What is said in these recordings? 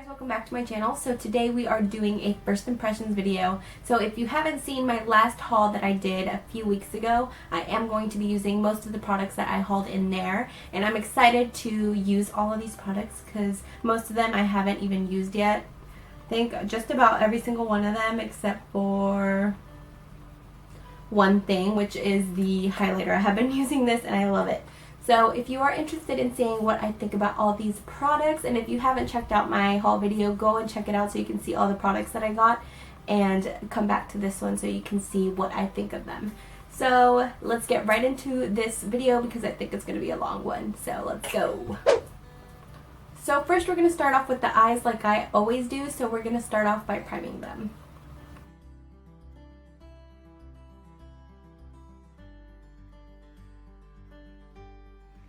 welcome back to my channel. So today we are doing a first impressions video. So if you haven't seen my last haul that I did a few weeks ago, I am going to be using most of the products that I hauled in there, and I'm excited to use all of these products because most of them I haven't even used yet. I think just about every single one of them except for one thing, which is the highlighter. I have been using this and I love it. So if you are interested in seeing what I think about all these products, and if you haven't checked out my haul video, go and check it out so you can see all the products that I got, and come back to this one so you can see what I think of them. So let's get right into this video because I think it's going to be a long one. So let's go. So first we're going to start off with the eyes like I always do. So we're going to start off by priming them.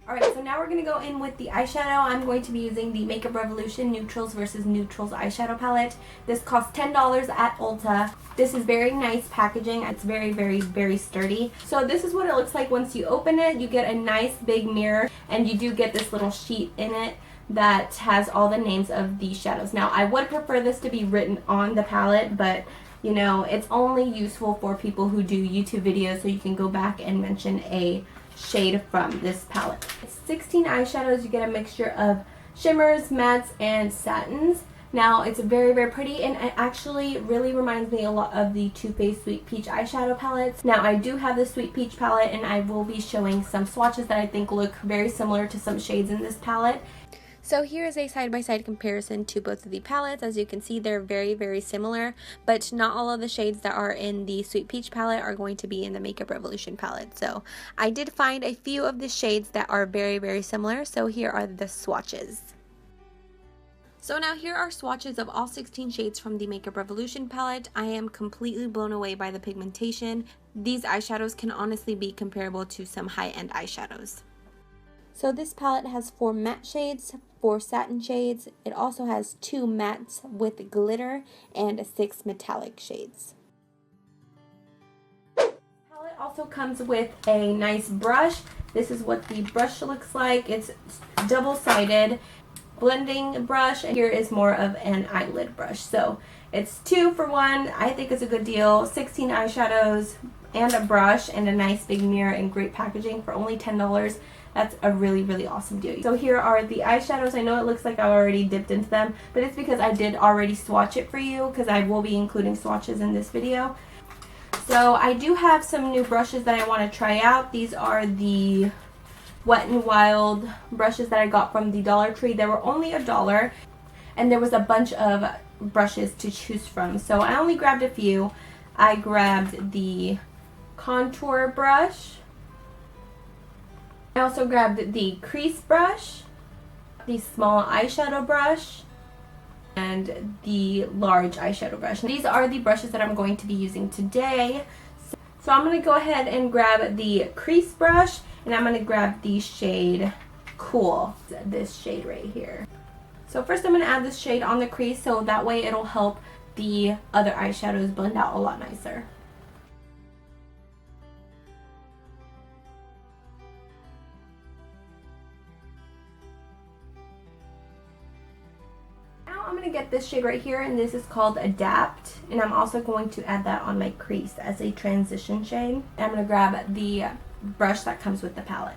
Alright, so now we're going to go in with the eyeshadow. I'm going to be using the Makeup Revolution Neutrals versus Neutrals eyeshadow palette. This costs $10 at Ulta. This is very nice packaging. It's very sturdy. So this is what it looks like once you open it. You get a nice big mirror, and you do get this little sheet in it that has all the names of the shadows. Now, I would prefer this to be written on the palette, but you know, it's only useful for people who do YouTube videos, so you can go back and mention a shade from this palette. It's 16 eyeshadows. You get a mixture of shimmers, mattes, and satins. Now it's very pretty, and it actually really reminds me a lot of the Too Faced Sweet Peach eyeshadow palettes. Now I do have the Sweet Peach palette, and I will be showing some swatches that I think look very similar to some shades in this palette. So here is a side-by-side comparison to both of the palettes. As you can see, they're very similar, but not all of the shades that are in the Sweet Peach palette are going to be in the Makeup Revolution palette. So I did find a few of the shades that are very similar, so here are the swatches. So now here are swatches of all 16 shades from the Makeup Revolution palette. I am completely blown away by the pigmentation. These eyeshadows can honestly be comparable to some high-end eyeshadows. So this palette has 4 matte shades, 4 satin shades. It also has 2 mattes with glitter and 6 metallic shades. This palette also comes with a nice brush. This is what the brush looks like. It's double-sided blending brush, and here is more of an eyelid brush. So it's 2 for 1. I think it's a good deal. 16 eyeshadows and a brush and a nice big mirror and great packaging for only $10. That's a really awesome deal. So here are the eyeshadows. I know it looks like I already dipped into them, but it's because I did already swatch it for you, because I will be including swatches in this video. So I do have some new brushes that I want to try out. These are the Wet n Wild brushes that I got from the Dollar Tree. They were only $1, and there was a bunch of brushes to choose from. So I only grabbed a few. I grabbed the contour brush. I also grabbed the crease brush, the small eyeshadow brush, and the large eyeshadow brush. These are the brushes that I'm going to be using today. So I'm going to go ahead and grab the crease brush, and I'm going to grab the shade Cool, this shade right here. So first I'm going to add this shade on the crease, so that way it'll help the other eyeshadows blend out a lot nicer. I'm going to get this shade right here, and this is called Adapt, and I'm also going to add that on my crease as a transition shade. And I'm going to grab the brush that comes with the palette.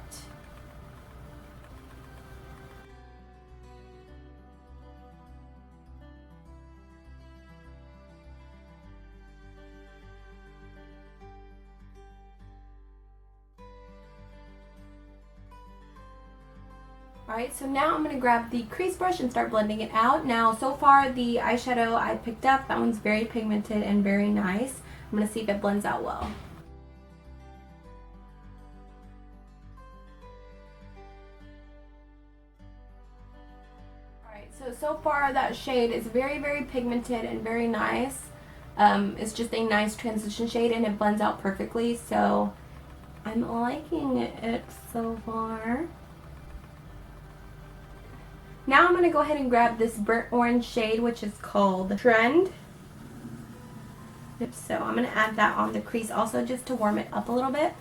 Alright, so now I'm going to grab the crease brush and start blending it out. Now, so far the eyeshadow I picked up, that one's very pigmented and very nice. I'm going to see if it blends out well. Alright, so far that shade is very pigmented and very nice. It's just a nice transition shade, and it blends out perfectly, so I'm liking it so far. Now I'm going to go ahead and grab this burnt orange shade, which is called Trend. So I'm going to add that on the crease also, just to warm it up a little bit.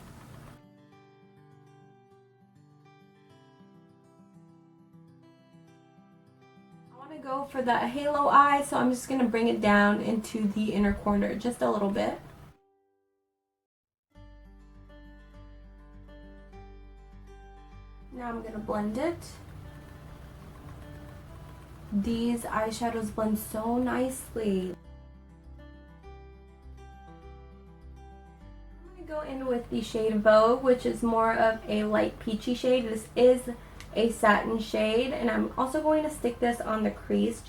I want to go go for the halo eye, so I'm just going to bring it down into the inner corner just a little bit. Now I'm going to blend it. These eyeshadows blend so nicely. I'm going to go in with the shade Vogue, which is more of a light peachy shade. This is a satin shade, and I'm also going to stick this on the crease.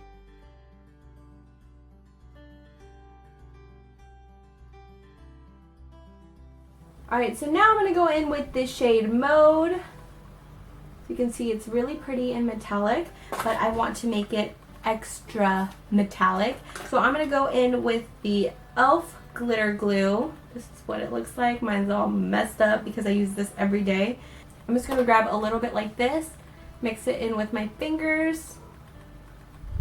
Alright, so now I'm going to go in with this shade Mode. So you can see it's really pretty and metallic, but I want to make it extra metallic. So I'm going to go in with the e.l.f. glitter glue. This is what it looks like. Mine's all messed up because I use this every day. I'm just going to grab a little bit like this, mix it in with my fingers,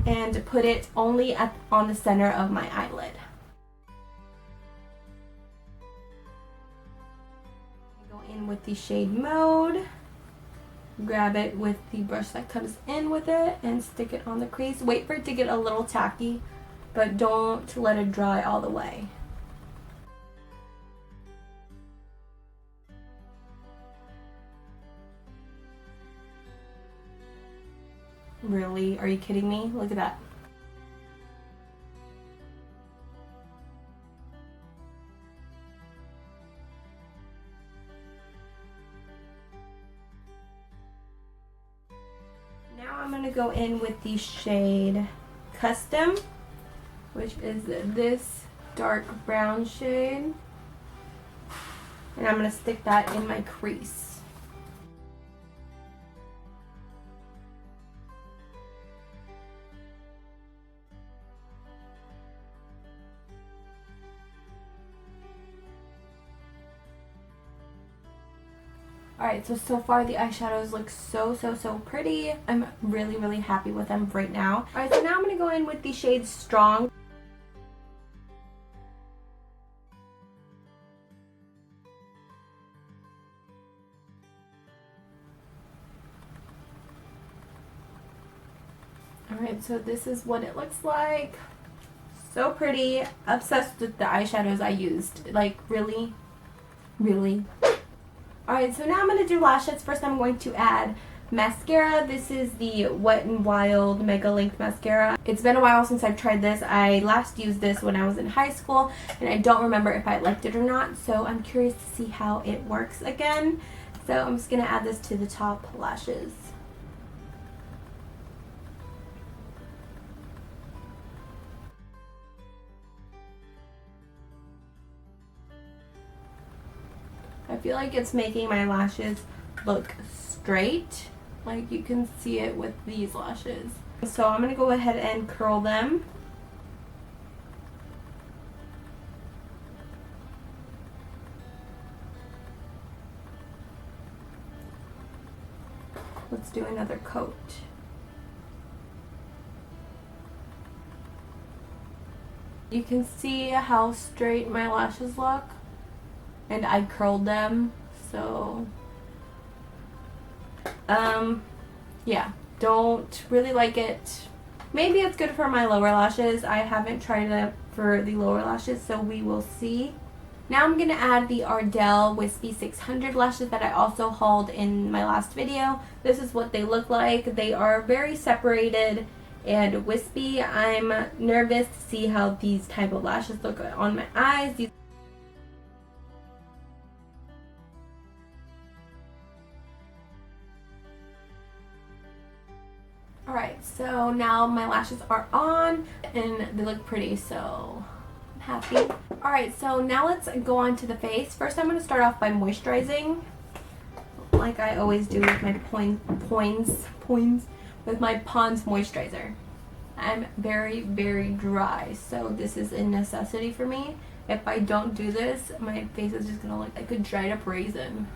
and put it only on the center of my eyelid. Go in with the shade Mode. Grab it with the brush that comes in with it and stick it on the crease. Wait for it to get a little tacky, but don't let it dry all the way. Really? Are you kidding me? Look at that. Now I'm going to go in with the shade Custom, which is this dark brown shade. And I'm going to stick that in my crease. Alright, so far the eyeshadows look so pretty. I'm really happy with them right now. Alright, so now I'm going to go in with the shade Strong. Alright, so this is what it looks like. So pretty. Obsessed with the eyeshadows I used. Like, really. Alright, so now I'm going to do lashes. First I'm going to add mascara. This is the Wet n Wild Mega Length Mascara. It's been a while since I've tried this. I last used this when I was in high school, and I don't remember if I liked it or not, so I'm curious to see how it works again. So I'm just going to add this to the top lashes. I feel like it's making my lashes look straight. Like you can see it with these lashes. So I'm going to go ahead and curl them. Let's do another coat. You can see how straight my lashes look. And I curled them, so yeah, don't really like it. Maybe it's good for my lower lashes. I haven't tried it for the lower lashes, so we will see. Now I'm going to add the Ardell Wispy 600 lashes that I also hauled in my last video. This is what they look like. They are very separated and wispy. I'm nervous to see how these type of lashes look on my eyes. Alright, so now my lashes are on and they look pretty, so I'm happy. Alright, so now let's go on to the face. First I'm going to start off by moisturizing, like I always do with my Pond's moisturizer. I'm very dry, so this is a necessity for me. If I don't do this, my face is just going to look like a dried up raisin.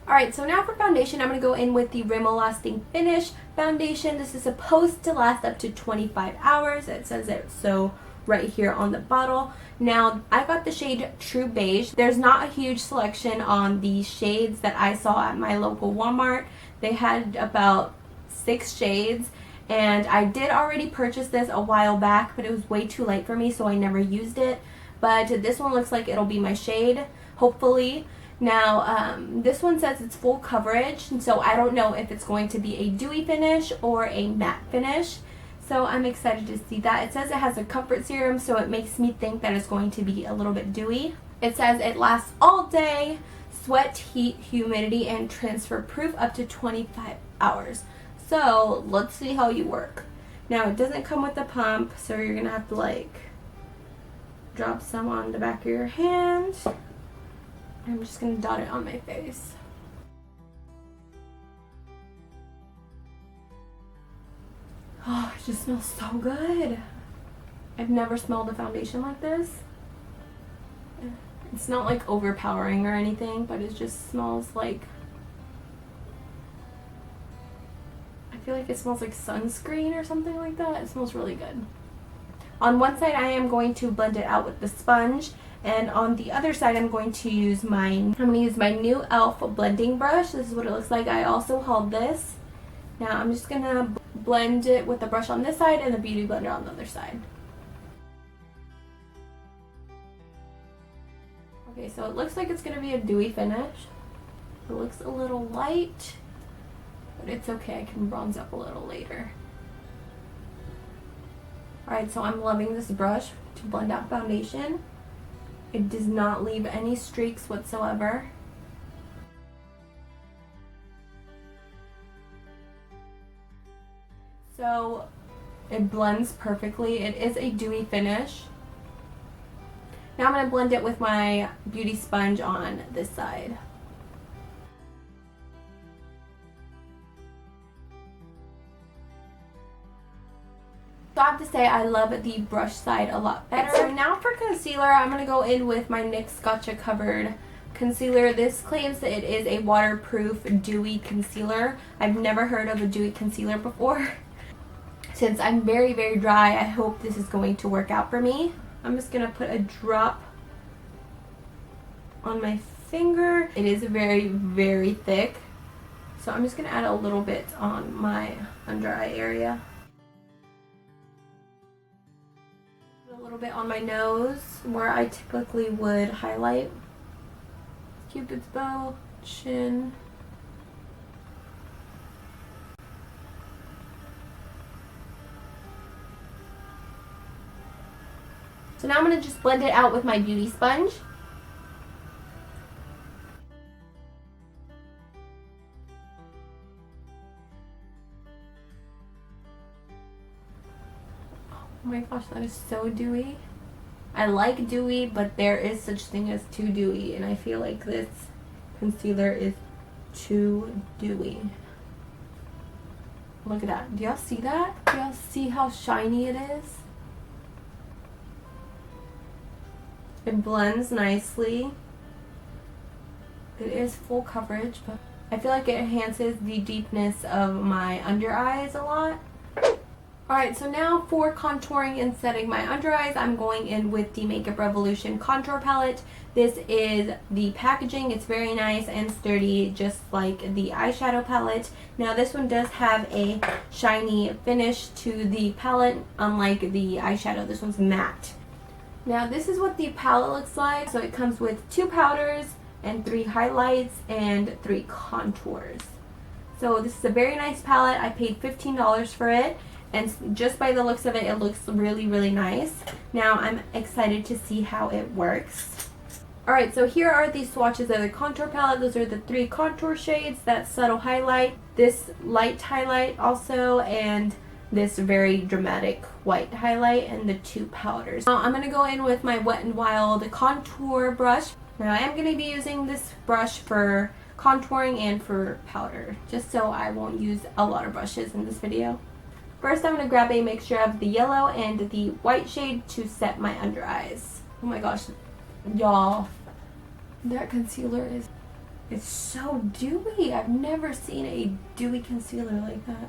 Alright, so now for foundation, I'm going to go in with the Rimmel Lasting Finish foundation. This is supposed to last up to 25 hours. It says it so right here on the bottle. Now, I got the shade True Beige. There's not a huge selection on the shades that I saw at my local Walmart. They had about 6 shades, and I did already purchase this a while back, but it was way too late for me, so I never used it. But this one looks like it'll be my shade, hopefully. Now, this one says it's full coverage, and so I don't know if it's going to be a dewy finish or a matte finish. So I'm excited to see that. It says it has a comfort serum, so it makes me think that it's going to be a little bit dewy. It says it lasts all day, sweat, heat, humidity, and transfer proof up to 25 hours. So let's see how you work. Now, it doesn't come with a pump, so you're going to have to like drop some on the back of your hand. I'm just going to dot it on my face. Oh, it just smells so good. I've never smelled a foundation like this. It's not like overpowering or anything, but it just smells like, I feel like it smells like sunscreen or something like that. It smells really good. On one side I am going to blend it out with the sponge, and on the other side I'm going to use my new e.l.f. blending brush. This is what it looks like. I also hauled this. Now I'm just gonna blend it with the brush on this side and the beauty blender on the other side. Okay, so it looks like it's gonna be a dewy finish. It looks a little light, but it's okay. I can bronze up a little later. Alright, so I'm loving this brush to blend out foundation. It does not leave any streaks whatsoever. So it blends perfectly. It is a dewy finish. Now I'm going to blend it with my beauty sponge on this side. So I have to say I love the brush side a lot better. So now for concealer, I'm going to go in with my NYX Gotcha Covered concealer. This claims that it is a waterproof dewy concealer. I've never heard of a dewy concealer before. Since I'm very, very dry, I hope this is going to work out for me. I'm just going to put a drop on my finger. It is very, very thick. So I'm just going to add a little bit on my under eye area. Put a little bit on my nose where I typically would highlight. Cupid's bow, chin. So now I'm going to just blend it out with my beauty sponge. Oh my gosh, that is so dewy. I like dewy, but there is such thing as too dewy, and I feel like this concealer is too dewy. Look at that. Do y'all see that? Do y'all see how shiny it is? It blends nicely. It is full coverage, but I feel like it enhances the deepness of my under eyes a lot. Alright, so now for contouring and setting my under eyes, I'm going in with the Makeup Revolution contour palette. This is the packaging. It's very nice and sturdy, just like the eyeshadow palette. Now this one does have a shiny finish to the palette, unlike the eyeshadow. This one's matte. Now this is what the palette looks like. So it comes with 2 powders and 3 highlights and 3 contours. So this is a very nice palette. I paid $15 for it, and just by the looks of it, it looks really, really nice. Now I'm excited to see how it works. Alright, so here are the swatches of the contour palette. Those are the 3 contour shades, that subtle highlight, this light highlight also, and this very dramatic white highlight, and the 2 powders. Now I'm going to go in with my Wet n Wild contour brush. Now I am going to be using this brush for contouring and for powder, just so I won't use a lot of brushes in this video. First I'm going to grab a mixture of the yellow and the white shade to set my under eyes. Oh my gosh, y'all, that concealer it's so dewy. I've never seen a dewy concealer like that.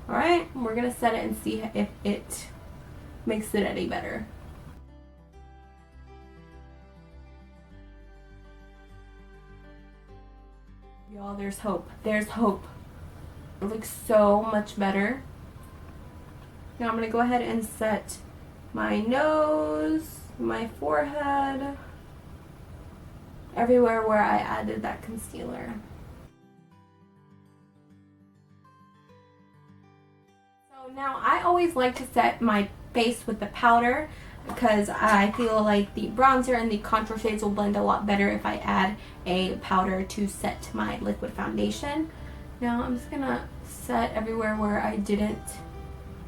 Alright, we're going to set it and see if it makes it any better. Y'all, there's hope. There's hope. It looks so much better. Now I'm going to go ahead and set my nose, my forehead, everywhere where I added that concealer. So now I always like to set my face with the powder because I feel like the bronzer and the contour shades will blend a lot better if I add a powder to set my liquid foundation. Now I'm just gonna set everywhere where I didn't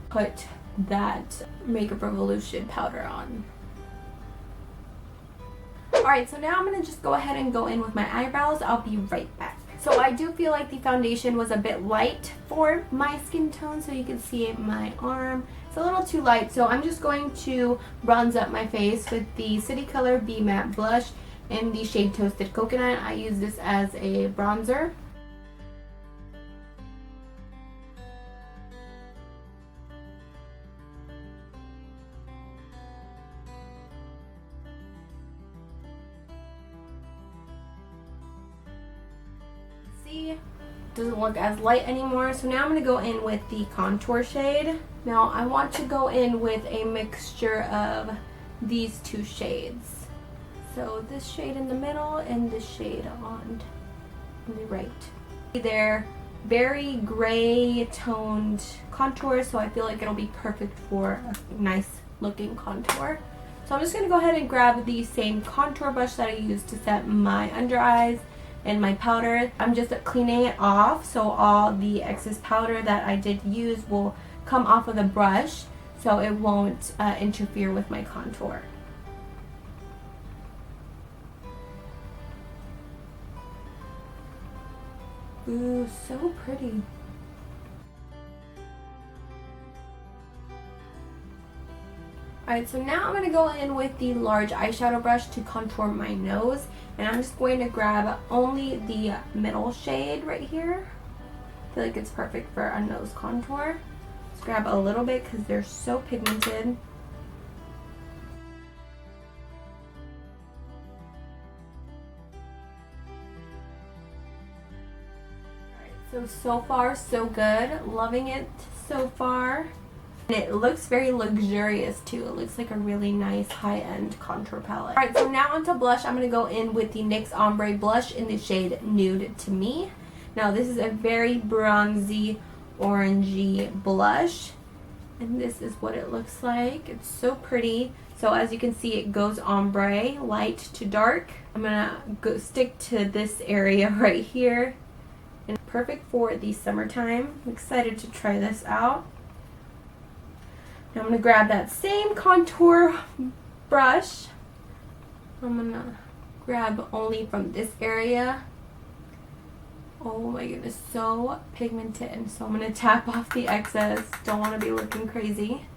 put that Makeup Revolution powder on. Alright, so now I'm going to just go ahead and go in with my eyebrows. I'll be right back. So I do feel like the foundation was a bit light for my skin tone, so you can see my arm. It's a little too light, so I'm just going to bronze up my face with the City Color Be Matte Blush in the shade Toasted Coconut. I use this as a bronzer. Doesn't look as light anymore, so now I'm going to go in with the contour shade. Now I want to go in with a mixture of these two shades, so this shade in the middle and this shade on the right. They're very gray toned contours, so I feel like it'll be perfect for a nice looking contour. So I'm just going to go ahead and grab the same contour brush that I used to set my under eyes and my powder. I'm just cleaning it off so all the excess powder that I did use will come off of the brush so it won't interfere with my contour. Ooh, so pretty. Alright, so now I'm going to go in with the large eyeshadow brush to contour my nose. And I'm just going to grab only the middle shade right here. I feel like it's perfect for a nose contour. Just grab a little bit because they're so pigmented. Alright, so far so good. Loving it so far. And it looks very luxurious too. It looks like a really nice high-end contour palette. Alright, so now onto blush. I'm going to go in with the NYX Ombre blush in the shade Nude to Me. Now this is a very bronzy, orangey blush. And this is what it looks like. It's so pretty. So as you can see, it goes ombre, light to dark. I'm going to stick to this area right here. And perfect for the summertime. I'm excited to try this out. Now I'm going to grab that same contour brush. I'm going to grab only from this area. Oh my goodness, so pigmented. And so I'm going to tap off the excess. Don't want to be looking crazy.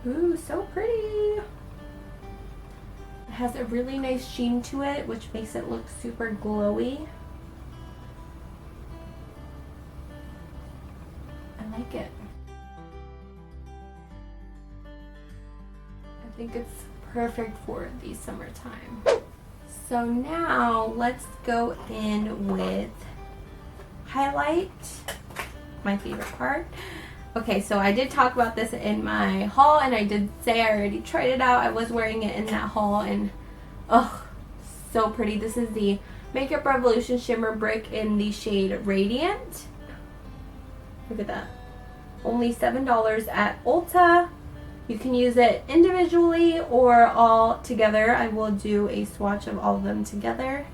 Ooh, so pretty. It has a really nice sheen to it, which makes it look super glowy. I like it. I think it's perfect for the summertime. So now let's go in with highlight, my favorite part. Okay, so I did talk about this in my haul, and I did say I already tried it out. I was wearing it in that haul, and oh, so pretty. This is the Makeup Revolution Shimmer Brick in the shade Radiant. Look at that. Only $7 at Ulta. You can use it individually or all together. I will do a swatch of all of them together.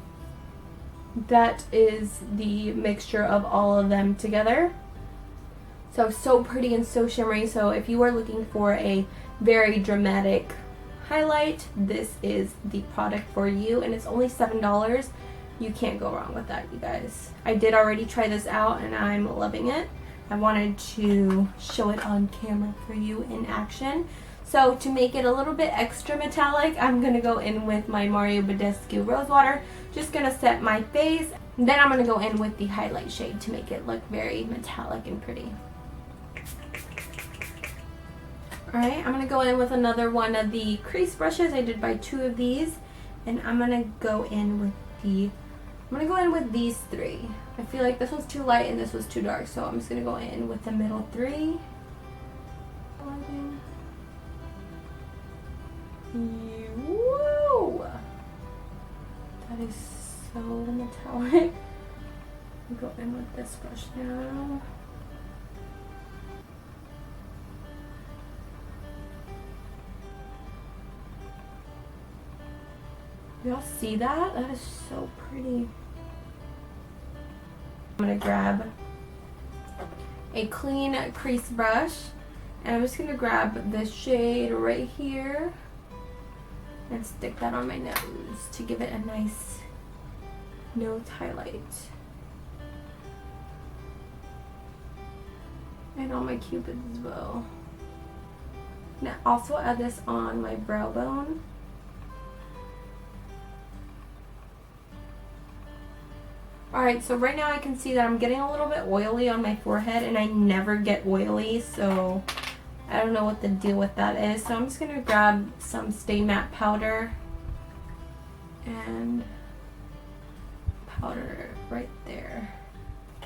That is the mixture of all of them together. So pretty and so shimmery. So if you are looking for a very dramatic highlight, this is the product for you. And it's only $7. You can't go wrong with that, you guys. I did already try this out and I'm loving it. I wanted to show it on camera for you in action. So to make it a little bit extra metallic, I'm going to go in with my Mario Badescu Rose Water. Just going to set my face. Then I'm going to go in with the highlight shade to make it look very metallic and pretty. Alright, I'm going to go in with another one of the crease brushes. I did buy 2 of these. And I'm going to go in with these 3. I feel like this one's too light and this was too dark. So I'm just going to go in with the middle 3. Whoa! That is so metallic. I'll go in with this brush now. Y'all see that? That is so pretty. I'm gonna grab a clean crease brush and I'm just gonna grab this shade right here and stick that on my nose to give it a nice nose highlight. And on my cupids as well. Now also add this on my brow bone. Alright, so right now I can see that I'm getting a little bit oily on my forehead, and I never get oily, so I don't know what the deal with that is. So I'm just going to grab some Stay Matte powder and powder right there.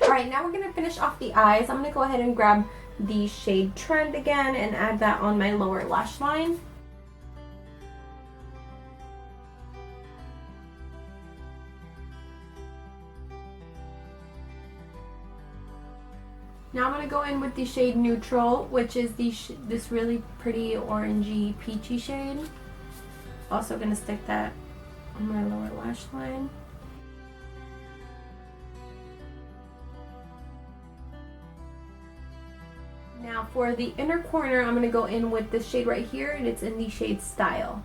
Alright, now we're going to finish off the eyes. I'm going to go ahead and grab the shade Trend again and add that on my lower lash line. Now I'm going to go in with the shade Neutral, which is this really pretty orangey peachy shade. Also going to stick that on my lower lash line. Now for the inner corner, I'm going to go in with this shade right here, and it's in the shade Style.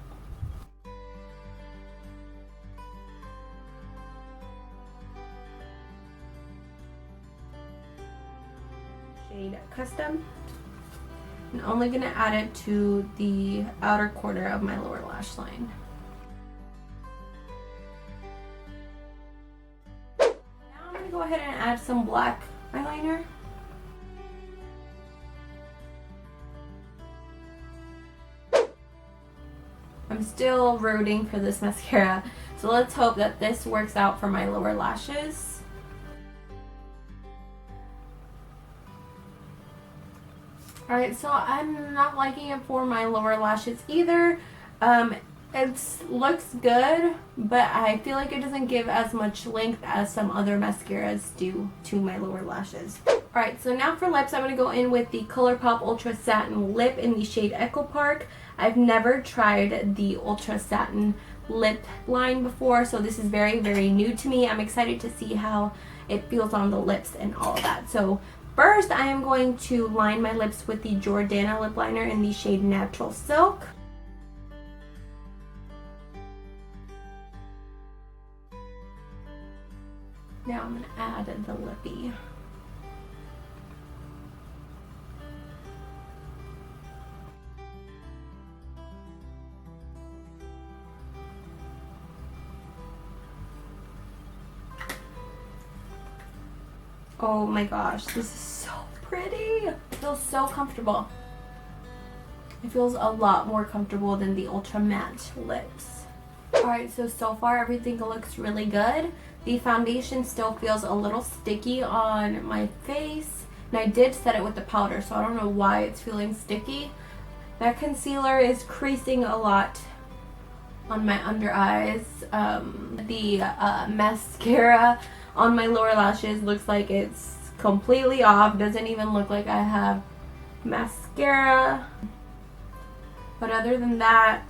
Shade Custom. I'm only going to add it to the outer corner of my lower lash line. Now I'm going to go ahead and add some black eyeliner. I'm still rooting for this mascara, so let's hope that this works out for my lower lashes. Alright, so I'm not liking it for my lower lashes either. It looks good, but I feel like it doesn't give as much length as some other mascaras do to my lower lashes. Alright, so now for lips, I'm going to go in with the Colourpop Ultra Satin Lip in the shade Echopark. I've never tried the Ultra Satin lip line before, so this is very, very new to me. I'm excited to see how it feels on the lips and all of that. So first, I am going to line my lips with the Jordana lip liner in the shade Natural Silk. Now I'm going to add the lippy. Oh my gosh, this is so pretty. It feels so comfortable. It feels a lot more comfortable than the Ultra Matte lips. Alright, so far everything looks really good. The foundation still feels a little sticky on my face. And I did set it with the powder, so I don't know why it's feeling sticky. That concealer is creasing a lot on my under eyes. The mascara on my lower lashes looks like it's completely off. Doesn't even look like I have mascara. But other than that,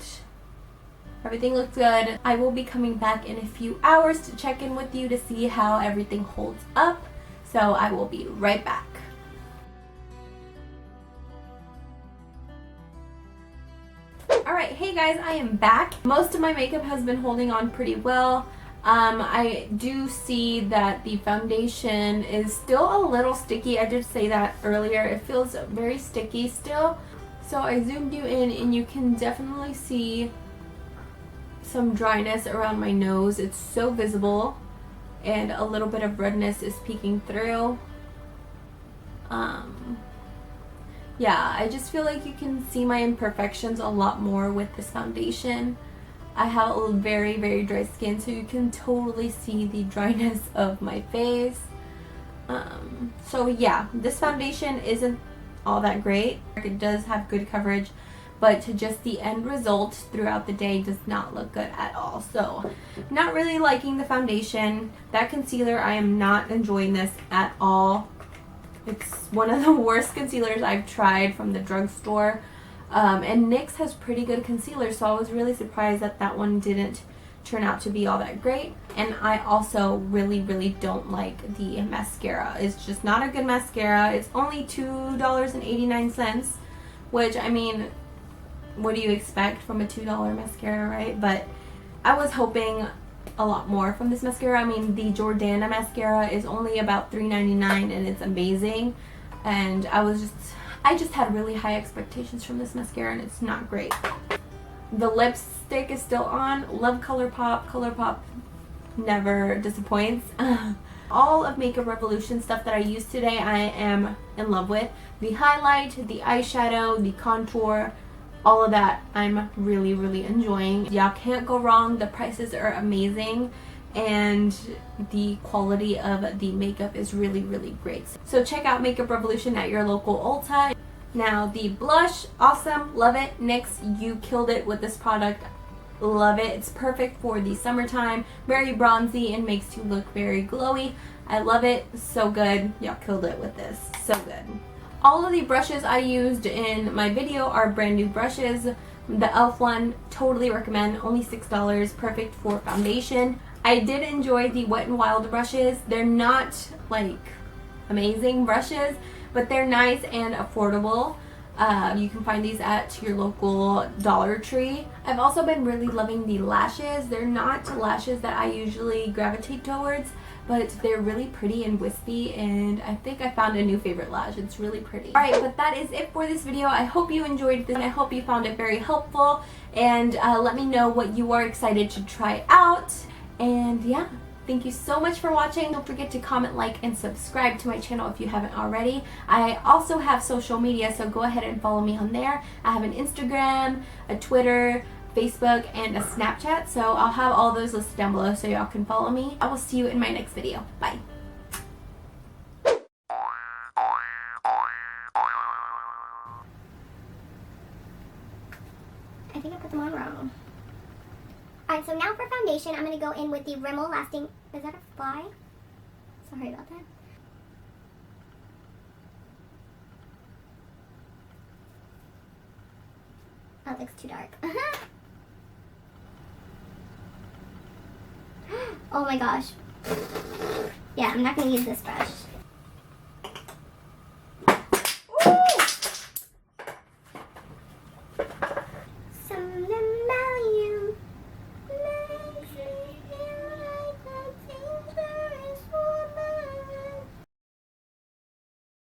everything looks good. I will be coming back in a few hours to check in with you to see how everything holds up. So I will be right back. Alright, hey guys, I am back. Most of my makeup has been holding on pretty well. I do see that the foundation is still a little sticky. I did say that earlier. It feels very sticky still. So I zoomed you in and you can definitely see some dryness around my nose. It's so visible, and a little bit of redness is peeking through. Yeah, I just feel like you can see my imperfections a lot more with this foundation. I have a very, very dry skin, so you can totally see the dryness of my face. So yeah, this foundation isn't all that great. It does have good coverage, but just the end result throughout the day does not look good at all. So not really liking the foundation. That concealer, I am not enjoying this at all. It's one of the worst concealers I've tried from the drugstore. And NYX has pretty good concealer, so I was really surprised that that one didn't turn out to be all that great. And I also really, really don't like the mascara. It's just not a good mascara. It's only $2.89, which, I mean, what do you expect from a $2 mascara, right? But I was hoping a lot more from this mascara. I mean, the Jordana mascara is only about $3.99 and it's amazing. And I just had really high expectations from this mascara and it's not great. The lipstick is still on. Love Colourpop. Colourpop never disappoints. All of Makeup Revolution stuff that I used today, I am in love with. The highlight, the eyeshadow, the contour, all of that I'm really, really enjoying. Y'all can't go wrong. The prices are amazing and the quality of the makeup is really, really great. So check out Makeup Revolution at your local Ulta. Now the blush, awesome, love it. NYX, you killed it with this product. Love it. It's perfect for the summertime. Very bronzy and makes you look very glowy. I love it. So good. Y'all killed it with this. So good. All of the brushes I used in my video are brand new brushes. The e.l.f. one, totally recommend. Only $6. Perfect for foundation. I did enjoy the Wet n Wild brushes. They're not like amazing brushes, but they're nice and affordable. You can find these at your local Dollar Tree. I've also been really loving the lashes. They're not lashes that I usually gravitate towards, but they're really pretty and wispy, and I think I found a new favorite lash. It's really pretty. Alright, but that is it for this video. I hope you enjoyed this, and I hope you found it very helpful, and let me know what you are excited to try out. And yeah, thank you so much for watching. Don't forget to comment, like, and subscribe to my channel if you haven't already. I also have social media, so go ahead and follow me on there. I have an Instagram, a Twitter, Facebook, and a Snapchat, so I'll have all those listed down below so y'all can follow me. I will see you in my next video. Bye. I think I put them on wrong. Alright, so now for foundation, I'm going to go in with the Rimmel Lasting... Is that a fly? Sorry about that. That looks too dark. Oh my gosh. Yeah, I'm not going to use this brush. Ooh!